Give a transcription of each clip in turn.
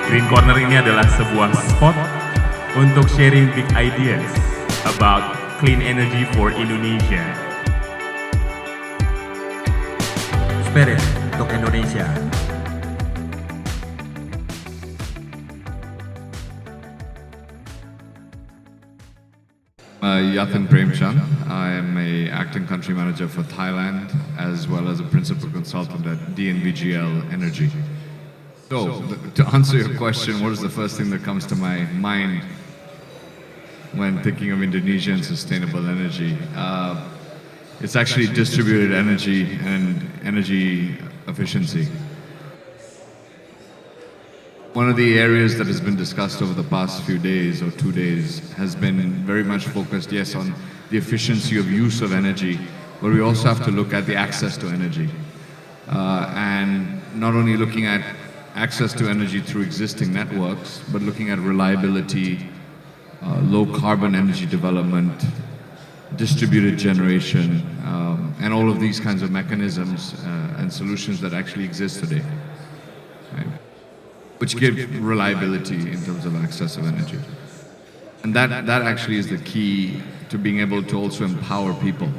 Green Corner ini adalah sebuah spot untuk sharing big ideas about clean energy for Indonesia. Spirit untuk Indonesia. Yathin Premchand. I am a acting country manager for Thailand as well as a principal consultant at DNVGL Energy. So, to answer your question, what is the first thing that comes to my mind when thinking of Indonesia and sustainable energy? It's actually distributed energy and energy efficiency. One of the areas that has been discussed over the past few days or 2 days has been very much focused, yes, on the efficiency of use of energy, but we also have to look at the access to energy. And not only looking at access to energy through existing networks, but looking at reliability, low carbon energy development, distributed generation, and all of these kinds of mechanisms and solutions that actually exist today, right? Which give reliability in terms of access of energy. And that actually is the key to being able to also empower people.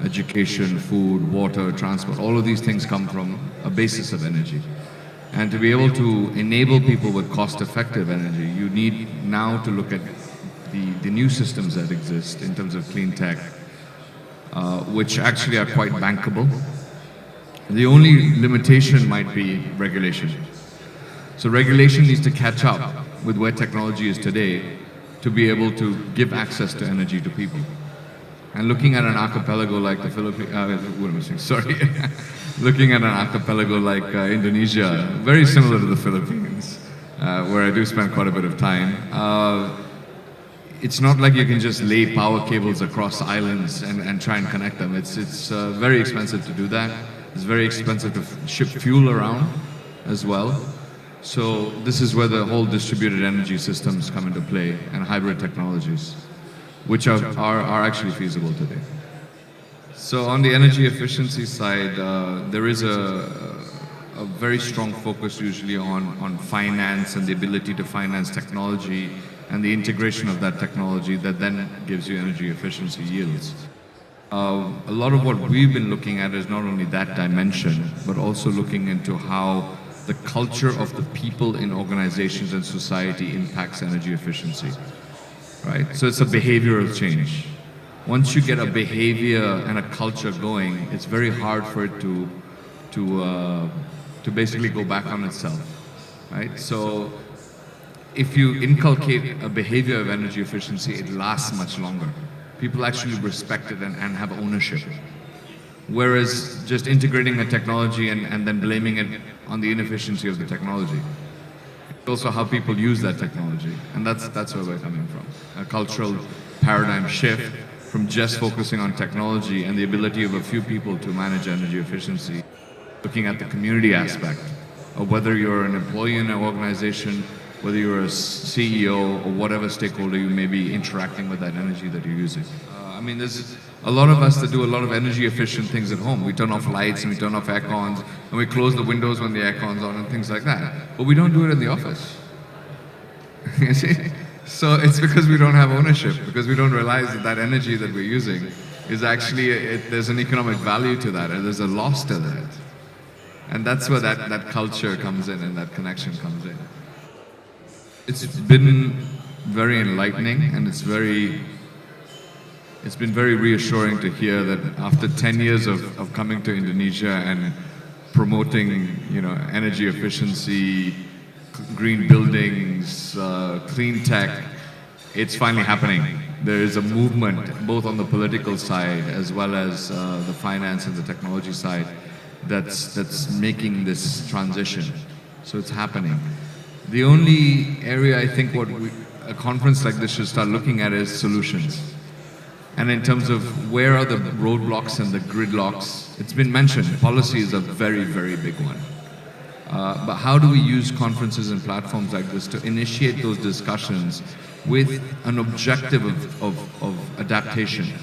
Education, food, water, transport, all of these things come from a basis of energy. And to be able to enable people with cost-effective energy, you need now to look at the new systems that exist in terms of clean tech, which actually are quite bankable. The only limitation might be regulation. So regulation needs to catch up with where technology is today to be able to give access to energy to people. And looking at an archipelago like the Philippines, looking at an archipelago like Indonesia, very similar to the Philippines, where I do spend quite a bit of time, it's not like you can just lay power cables across islands and try and connect them. It's very expensive to do that. It's very expensive to ship fuel around as well. So this is where the whole distributed energy systems come into play and hybrid technologies, which are actually feasible today. So on the energy efficiency side, there is a very strong focus usually on finance and the ability to finance technology and the integration of that technology that then gives you energy efficiency yields. A lot of what we've been looking at is not only that dimension, but also looking into how the culture of the people in organizations and society impacts energy efficiency, right? So it's a behavioral change. Once you get a behavior and a culture going, it's very hard for it to basically go back on itself, right? So if you inculcate a behavior of energy efficiency, it lasts much longer. People actually respect it and have ownership. Whereas just integrating a technology and then blaming it on the inefficiency of the technology. It's also how people use that technology, and that's where we're coming from. A cultural paradigm shift from just focusing on technology and the ability of a few people to manage energy efficiency, looking at the community aspect of whether you're an employee in an organization, whether you're a CEO or whatever stakeholder you may be interacting with that energy that you're using. I mean, there's a lot of us that do a lot of energy efficient things at home. We turn off lights and we turn off air cons and we close the windows when the air con's on and things like that. But we don't do it in the office. You see? So it's because we don't have ownership, because we don't realize that energy that we're using is actually, there's an economic value to that, and there's a loss to that. And that's where that culture comes in and that connection comes in. It's been very enlightening, and it's been very reassuring to hear that after 10 years of coming to Indonesia and promoting, energy efficiency, green buildings, clean tech, it's finally happening. There is a movement, both on the political side as well as the finance and the technology side, that's making this transition. So it's happening. The only area I think a conference like this should start looking at is solutions. And in terms of where are the roadblocks and the gridlocks, it's been mentioned, policy is a very, very big one. But how do we use conferences and platforms like this to initiate those discussions with an objective of adaptation?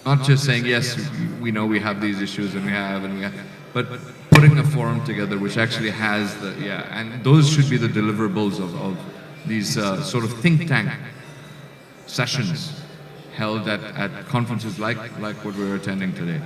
Not just saying, yes, we know we have these issues and we have, but putting a forum together which actually has the, and those should be the deliverables of these sort of think tank sessions held at conferences like what we're attending today.